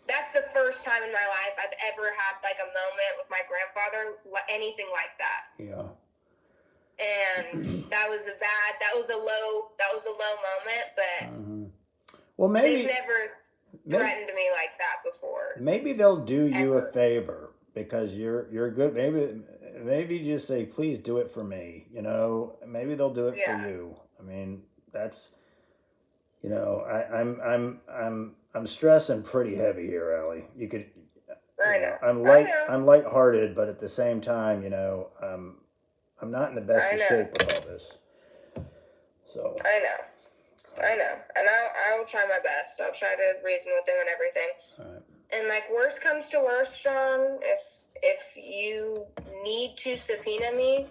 That's the first time in my life I've ever had a moment with my grandfather, anything like that. Yeah. And that was a low moment, but well, maybe they've never threatened me like that before. Maybe they'll do you a favor because you're good. Maybe just say, please do it for me. Maybe they'll do it for you. I mean, that's I'm stressing pretty heavy here, Allie. You could. I know. I'm lighthearted, but at the same time, I'm not in the best of shape with all this. So. I know, and I will try my best. I'll try to reason with him and everything. All right. And worst comes to worst, Sean, if you need to subpoena me,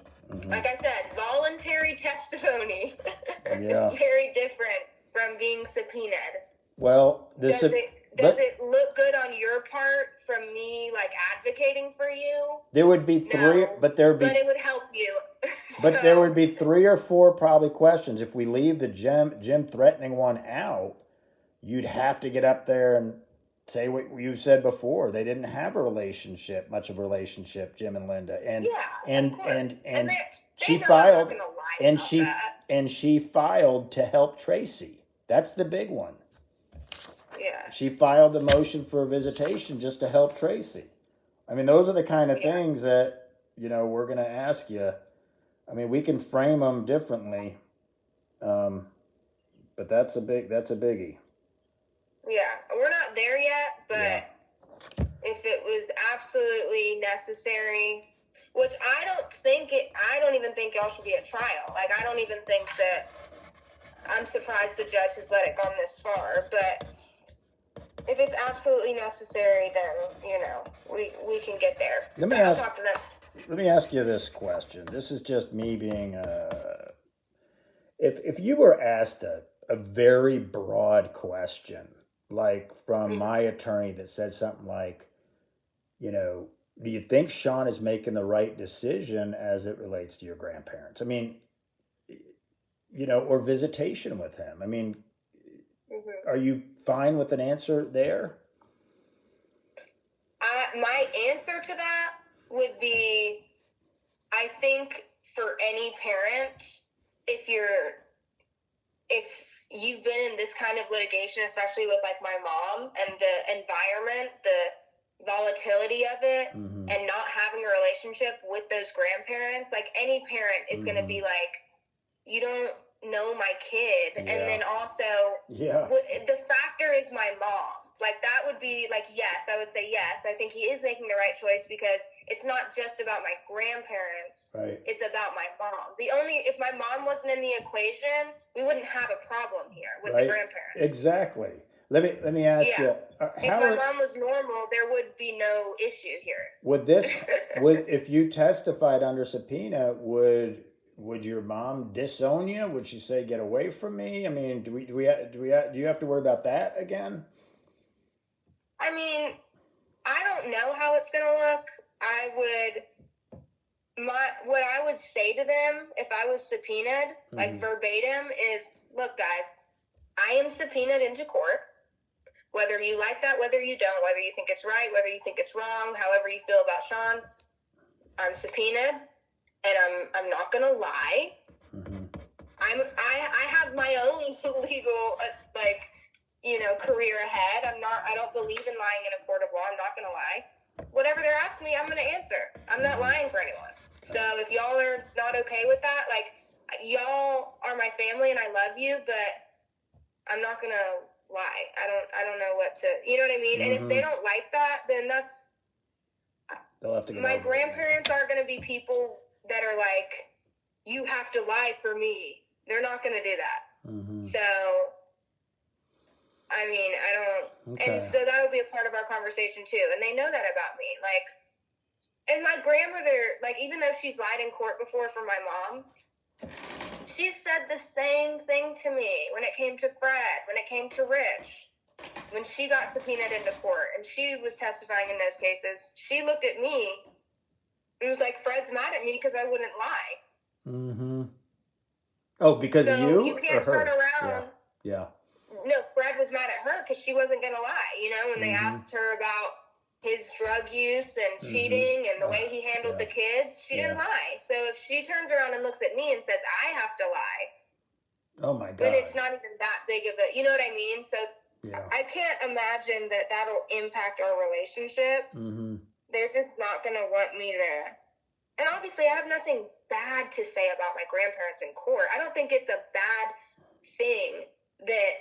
like I said, voluntary testimony is very different from being subpoenaed. Well, does it look good on your part from me advocating for you? There would be three, but it would help you. But there would be 3 or 4 probably questions. If we leave the Jim threatening one out, you'd have to get up there and say what you said before. They didn't have much of a relationship, Jim and Linda, and she filed, and she filed to help Tracy. That's the big one. Yeah. She filed the motion for visitation just to help Tracy. I mean, those are the kind of things that, we're going to ask you. I mean, we can frame them differently, but that's a biggie. Yeah, we're not there yet, but if it was absolutely necessary, which I don't even think y'all should be at trial. Like, I don't even think that. I'm surprised the judge has let it go this far, but if it's absolutely necessary, then we can get there. I'll talk to them. Let me ask you this question. This is just me being if you were asked a very broad question, like from my attorney that said something like, do you think Sean is making the right decision as it relates to your grandparents? I mean, or visitation with him. I mean, are you fine with an answer there? My answer to that would be, I think for any parent, if you've been in this kind of litigation, especially with like my mom and the environment, the volatility of it, and not having a relationship with those grandparents, like any parent is going to be like, you don't know my kid. And then also, the factor is my mom. Like, that would be like, yes, I would say yes. I think he is making the right choice because it's not just about my grandparents. Right. It's about my mom. If my mom wasn't in the equation, we wouldn't have a problem here with the grandparents. Exactly. Let me ask you. If my mom was normal, there would be no issue here. If you testified under subpoena, would your mom disown you? Would she say, "Get away from me"? I mean, do you have to worry about that again? I mean, I don't know how it's going to look. What I would say to them if I was subpoenaed, like verbatim, is, look, guys, I am subpoenaed into court. Whether you like that, whether you don't, whether you think it's right, whether you think it's wrong, however you feel about Sean, I'm subpoenaed, and I'm not going to lie. I have my own legal, career ahead. I don't believe in lying in a court of law. I'm not going to lie. Whatever they're asking me, I'm going to answer. I'm not lying for anyone. So if y'all are not okay with that, like, y'all are my family and I love you, but I'm not going to lie. I don't know what to, you know what I mean? And if they don't like that, then they'll have to go. My grandparents are going to be people that are like, you have to lie for me. They're not going to do that. So, I mean, I don't, and so that would be a part of our conversation too. And they know that about me. Like, and my grandmother, like, even though she's lied in court before for my mom, she said the same thing to me when it came to Fred, when it came to Rich, when she got subpoenaed into court and she was testifying in those cases. She looked at me and was like, Fred's mad at me because I wouldn't lie. Oh, because of you? You can't turn around. Yeah. No, Fred was mad at her because she wasn't going to lie. When they asked her about his drug use and cheating and the way he handled the kids, she didn't lie. So if she turns around and looks at me and says, I have to lie. Oh, my God. Then it's not even that big of a, you know what I mean? So I can't imagine that that'll impact our relationship. They're just not going to want me to. And obviously, I have nothing bad to say about my grandparents in court. I don't think it's a bad thing that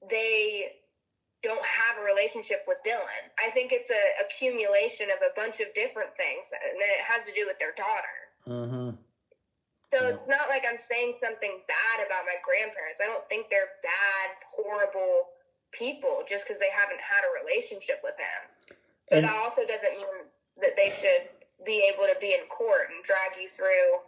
they don't have a relationship with Dylan. I think it's a accumulation of a bunch of different things, and then it has to do with their daughter. So it's not like I'm saying something bad about my grandparents. I don't think they're bad, horrible people just because they haven't had a relationship with him. But that also doesn't mean that they should be able to be in court and drag you through.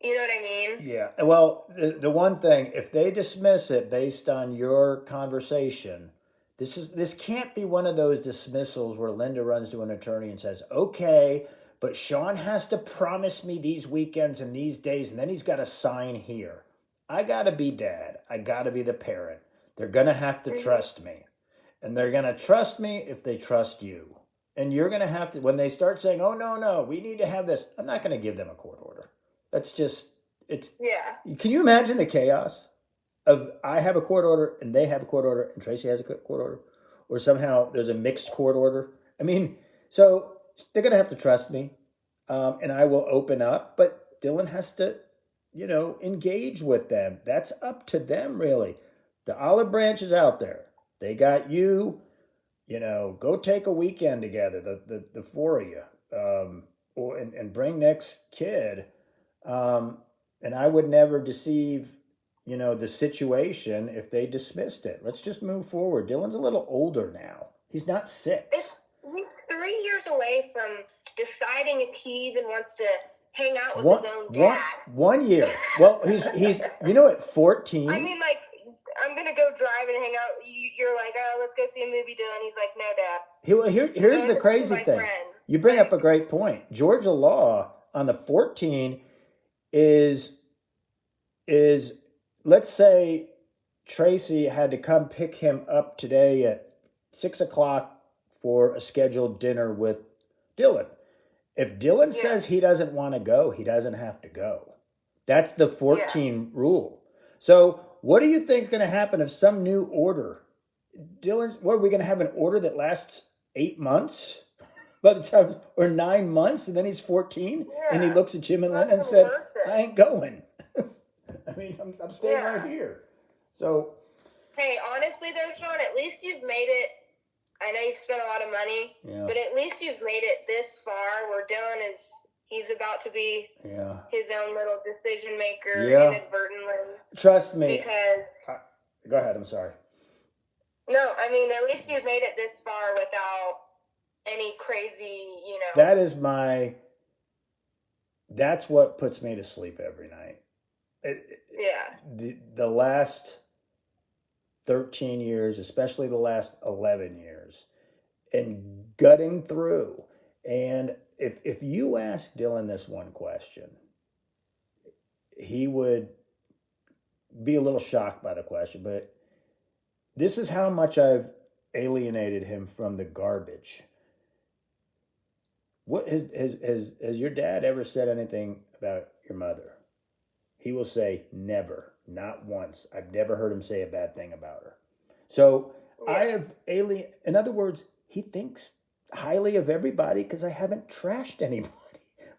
You know what I mean? Yeah. Well, the one thing, if they dismiss it based on your conversation, this can't be one of those dismissals where Linda runs to an attorney and says, okay, but Sean has to promise me these weekends and these days, and then he's got to sign here. I got to be dad. I got to be the parent. They're going to have to trust me. And they're going to trust me if they trust you. And you're going to have to, when they start saying, oh, no, we need to have this, I'm not going to give them a court order. That's just, Can you imagine the chaos of I have a court order and they have a court order and Tracy has a court order? Or somehow there's a mixed court order? I mean, so they're going to have to trust me, and I will open up. But Dylan has to, engage with them. That's up to them, really. The olive branch is out there. They got you. Go take a weekend together, the four of you, and bring next kid. And I would never deceive, the situation if they dismissed it. Let's just move forward. Dylan's a little older now. He's not 6. He's 3 years away from deciding if he even wants to hang out with his own dad. 1 year. Well, he's at 14. I mean, like, I'm gonna go drive and hang out. You're like, oh, let's go see a movie, Dylan. He's like, no, Dad. Here's the crazy thing. You bring up a great point. Georgia law on the 14 is let's say Tracy had to come pick him up today at 6:00 for a scheduled dinner with Dylan. If Dylan says he doesn't want to go, he doesn't have to go. That's the 14 rule. So what do you think is going to happen if some new order, what are we going to have, an order that lasts 8 months by the time, or 9 months, and then he's 14 and he looks at Jim and Linda and said, I ain't going. I mean, I'm staying right here. So. Hey, honestly though, Sean, at least you've made it. I know you've spent a lot of money, but at least you've made it this far where Dylan he's about to be his own little decision maker inadvertently. Trust me. Because go ahead, I'm sorry. No, I mean, at least you've made it this far without any crazy, that's what puts me to sleep every night. The last 13 years, especially the last 11 years, and gutting through. And if you ask Dylan this one question, he would be a little shocked by the question, but this is how much I've alienated him from the garbage. What has your dad ever said anything about your mother? He will say never, not once. I've never heard him say a bad thing about her. So I have in other words, he thinks highly of everybody because I haven't trashed anybody.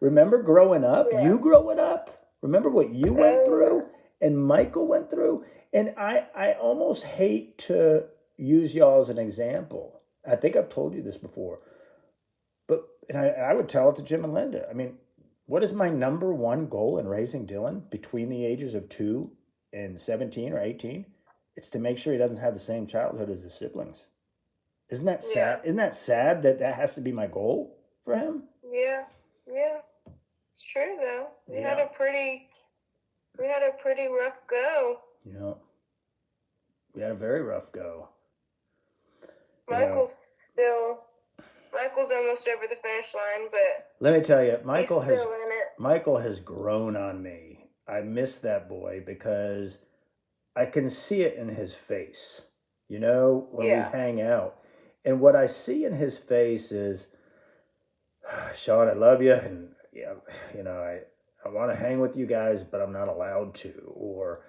Remember growing up? You growing up? Remember what you went through and Michael went through? And I almost hate to use y'all as an example. I think I've told you this before. But I would tell it to Jim and Linda. I mean, what is my number one goal in raising Dylan between the ages of 2 and 17 or 18? It's to make sure he doesn't have the same childhood as his siblings. Isn't that sad? Isn't that sad that has to be my goal for him? Yeah. It's true though. We had a pretty rough go. We had a very rough go. Michael's almost over the finish line, but let me tell you, Michael has grown on me. I miss that boy because I can see it in his face, when we hang out. And what I see in his face is, Sean, I love you, and I want to hang with you guys, but I'm not allowed to. Or,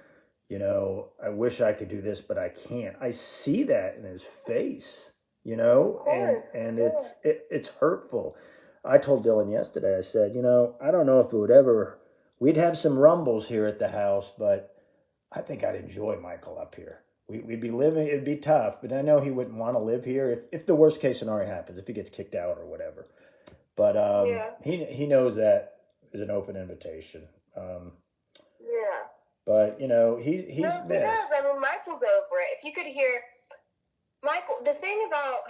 I wish I could do this, but I can't. I see that in his face, and it's hurtful. I told Dylan yesterday, I said, I don't know if we'd have some rumbles here at the house, but I think I'd enjoy Michael up here. We'd be living, it'd be tough, but I know he wouldn't want to live here if the worst case scenario happens, if he gets kicked out or whatever. But he knows that is an open invitation. But he's missed. He does. I mean, Michael's over it. If you could hear Michael, the thing about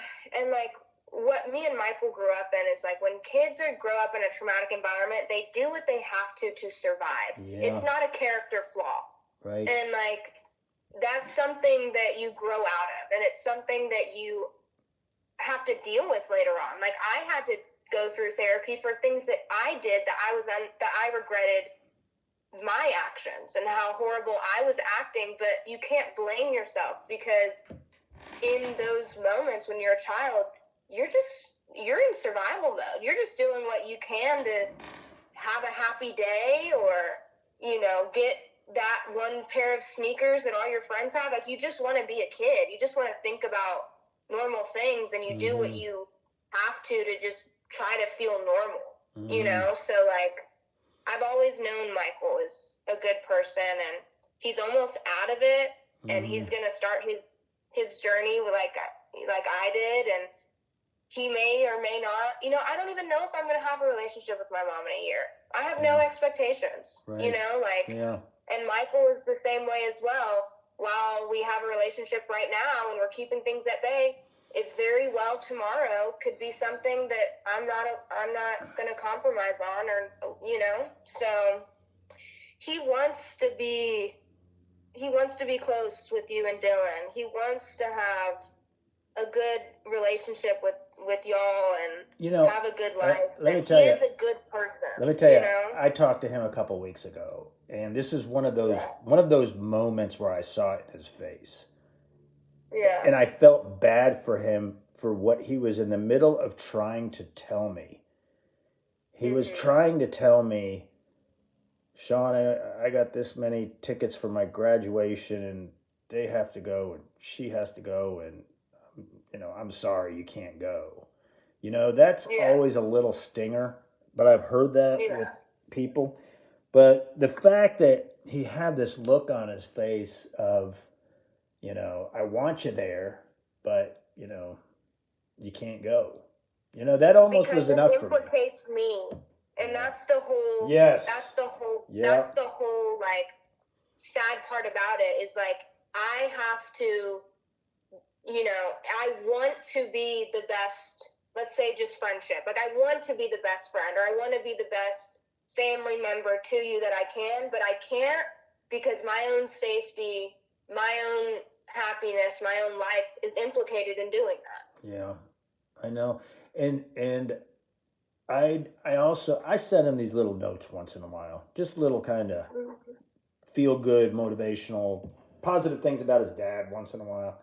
what me and Michael grew up in is when kids grow up in a traumatic environment, they do what they have to survive. Yeah. It's not a character flaw. Right. And that's something that you grow out of, and it's something that you have to deal with later on. I had to go through therapy for things that I did that I regretted my actions and how horrible I was acting, but you can't blame yourself because in those moments when you're a child, you're in survival mode. You're just doing what you can to have a happy day or, get that one pair of sneakers that all your friends have. You just want to be a kid. You just want to think about normal things, and you do what you have to just try to feel normal, you know? So, like, I've always known Michael is a good person, and he's almost out of it, and he's going to start his journey with like I did, and he may or may not, you know, I don't even know if I'm going to have a relationship with my mom in a year. I have no expectations, you know, like, and Michael is the same way as well. While we have a relationship right now and we're keeping things at bay, it very well tomorrow could be something that I'm not going to compromise on, or, you know, so he wants to be close with you and Dylan. He wants to have a good relationship with y'all, and, you know, have a good life. Let me tell you, he is a good person. Let me tell you, I talked to him a couple weeks ago, and this is one of those moments where I saw it in his face. Yeah. And I felt bad for him for what he was in the middle of trying to tell me. He was trying to tell me, Sean, I got this many tickets for my graduation, and they have to go, and she has to go, and, you know, I'm sorry you can't go. You know, that's always a little stinger, but I've heard that with people. But the fact that he had this look on his face of, you know, I want you there, but, you know, you can't go. You know, that almost was enough for me. Because it implicates me. And that's the whole, that's the whole, like, sad part about it, is, like, I have to, you know, I want to be the best, let's say just friendship. Like, I want to be the best friend, or I want to be the best family member to you that I can, but I can't, because my own safety, my own happiness, my own life is implicated in doing that. Yeah, I know. And I also send him these little notes once in a while, just little kind of feel good, motivational, positive things about his dad once in a while.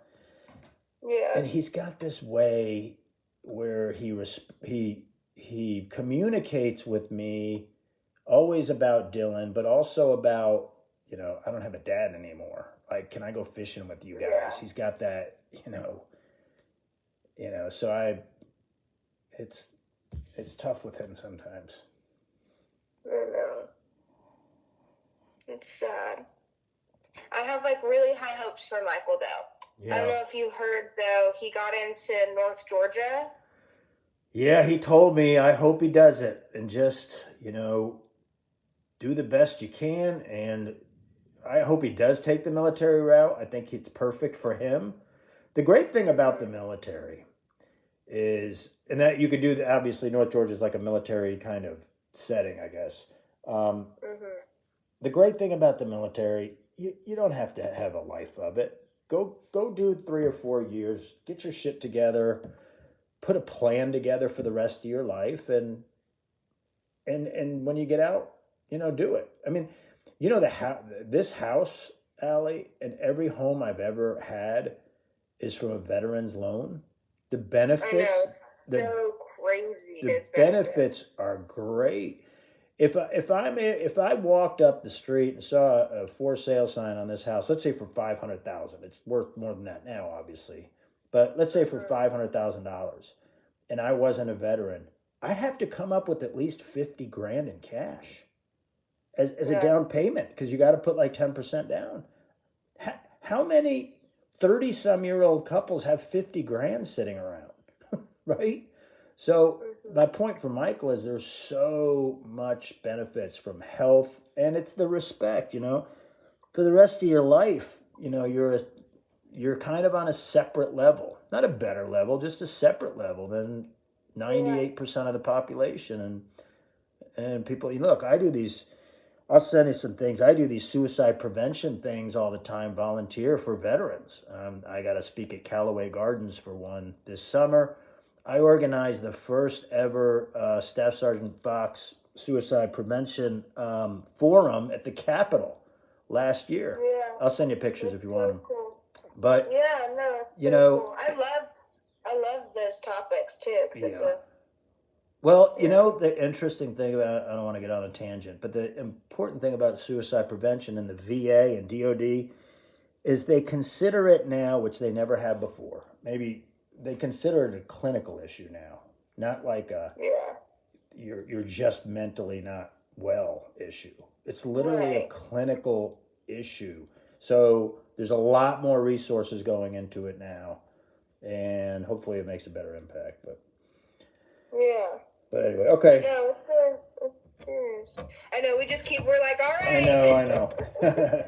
Yeah. And he's got this way where he communicates with me always about Dylan, but also about, you know, I don't have a dad anymore. Like, can I go fishing with you guys? Yeah. He's got that, you know, so it's tough with him sometimes. I know. It's sad. I have, like, really high hopes for Michael, though. Yeah. I don't know if you heard, though, he got into North Georgia. Yeah, he told me, I hope he does it, and just, you know, do the best you can, and I hope he does take the military route. I think it's perfect for him. The great thing about the military is, and that you could do, obviously North Georgia is like a military kind of setting, I guess. The great thing about the military, you don't have to have a life of it. Go do 3 or 4 years, get your shit together, put a plan together for the rest of your life, and when you get out, you know, do it. I mean, you know, this house, Allie, and every home I've ever had is from a veteran's loan. The benefits, so crazy. The benefits are great. If I walked up the street and saw a for sale sign on this house, let's say for $500,000, it's worth more than that now, obviously, but let's say for $500,000, and I wasn't a veteran, I'd have to come up with at least $50,000 in cash as a down payment, because you got to put like 10% down. How many 30-some-year-old couples have $50,000 sitting around, right? So my point for Michael is there's so much benefits from health, and it's the respect, you know, for the rest of your life. You know, you're kind of on a separate level, not a better level, just a separate level than 98% of the population. And people, look, I'll send you some things. I do these suicide prevention things all the time, volunteer for veterans. I got to speak at Callaway Gardens for one this summer. I organized the first ever Staff Sergeant Fox Suicide Prevention Forum at the Capitol last year. Yeah. I'll send you pictures if you want them. Cool. But yeah, no, you know, cool. I love those topics too. Well, you know, the interesting thing about, I don't want to get on a tangent, but the important thing about suicide prevention in the VA and DOD is they consider it now, which they never had before. Maybe they consider it a clinical issue now. not like a you're just mentally not well issue. It's literally a clinical issue. So there's a lot more resources going into it now, and hopefully it makes a better impact. But anyway, okay. No, it's serious. I know, we're like, all right. I know.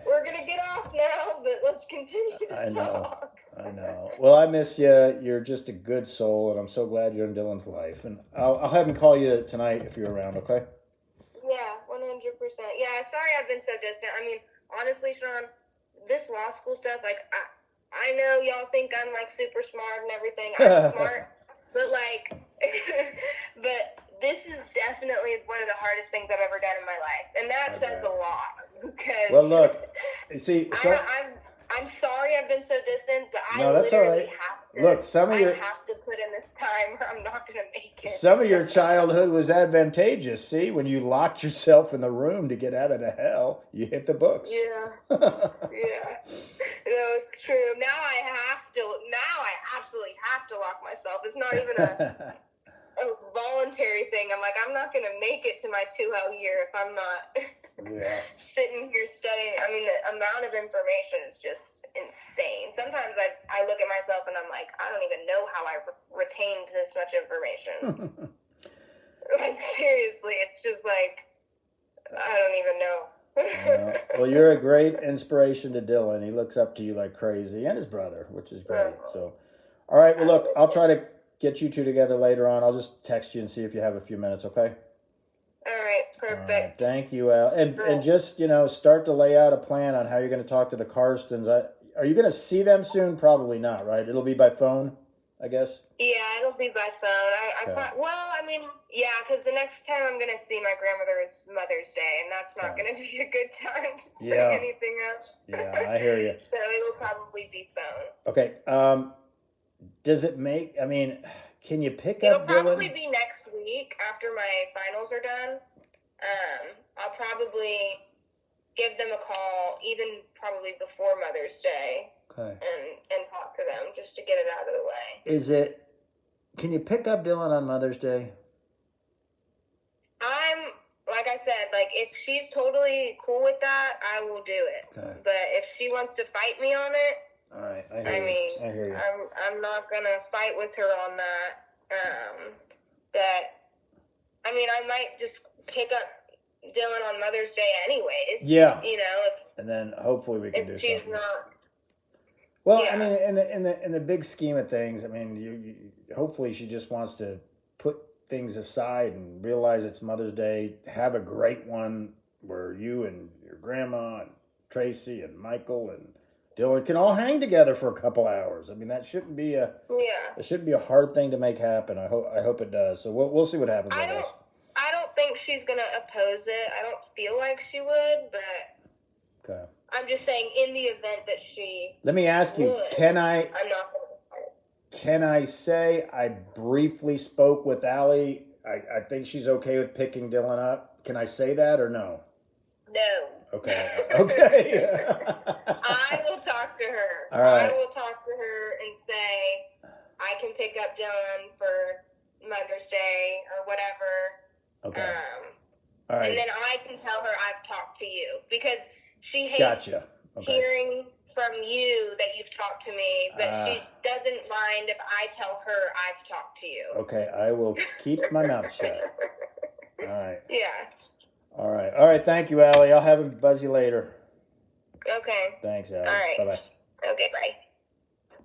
We're going to get off now, but let's continue to talk. I know. Well, I miss you. You're just a good soul, and I'm so glad you're in Dylan's life. And I'll have him call you tonight if you're around, okay? Yeah, 100%. Yeah, sorry I've been so distant. I mean, honestly, Sean, this law school stuff, like, I know y'all think I'm, like, super smart and everything. I'm smart, but, like, but this is definitely one of the hardest things I've ever done in my life. And that says a lot. Because, well, look, see, I'm sorry I've been so distant, but I that's literally all right. have to. Look, I have to put in this time or I'm not going to make it. Some of your childhood was advantageous. See, when you locked yourself in the room to get out of the hell, you hit the books. Yeah. Yeah. No, it's true. Now I absolutely have to lock myself. It's not even a voluntary thing. I'm like, I'm not going to make it to my 2L year if I'm not sitting here studying. I mean, the amount of information is just insane. Sometimes I look at myself and I'm like, I don't even know how I retained this much information. Like, seriously, it's just like, I don't even know. Well, you're a great inspiration to Dylan. He looks up to you like crazy, and his brother, which is great. So, all right. Well, look, I'll try to get you two together later on. I'll just text you and see if you have a few minutes, okay? All right, perfect. All right, thank you, Al. And just, start to lay out a plan on how you're going to talk to the Karstens. Are you going to see them soon? Probably not, right? It'll be by phone, I guess? Yeah, it'll be by phone. Because the next time I'm going to see my grandmother is Mother's Day, and that's not going to be a good time to say anything else. Yeah, I hear you. So it'll probably be phone. Okay. Does it make, can you pick It'll up Dylan? It'll probably be next week after my finals are done. I'll probably give them a call, even probably before Mother's Day. Okay. And talk to them just to get it out of the way. Can you pick up Dylan on Mother's Day? Like I said, if she's totally cool with that, I will do it. Okay. But if she wants to fight me on it, all right, I hear you. I'm not gonna fight with her on that. I might just pick up Dylan on Mother's Day anyways. Yeah. And then hopefully we can do something. If she's not. Well, yeah. In the big scheme of things, you hopefully she just wants to put things aside and realize it's Mother's Day. Have a great one where you and your grandma and Tracy and Michael and Dylan can all hang together for a couple hours. That shouldn't be a hard thing to make happen. I hope it does. So we'll see what happens. I don't think she's gonna oppose it. I don't feel like she would, but okay. I'm just saying, in the event that she let me ask you, I'm not gonna. Can I say I briefly spoke with Allie? I think she's okay with picking Dylan up. Can I say that or no? No. Okay. I will talk to her. All right. I will talk to her and say, I can pick up Dylan for Mother's Day or whatever. Okay. All right. And then I can tell her I've talked to you, because she hates hearing from you that you've talked to me, but she doesn't mind if I tell her I've talked to you. Okay, I will keep my mouth shut. All right. Yeah. All right. Thank you, Allie. I'll have him buzz you later. Okay. Thanks, Allie. All right. Bye-bye. Okay, bye.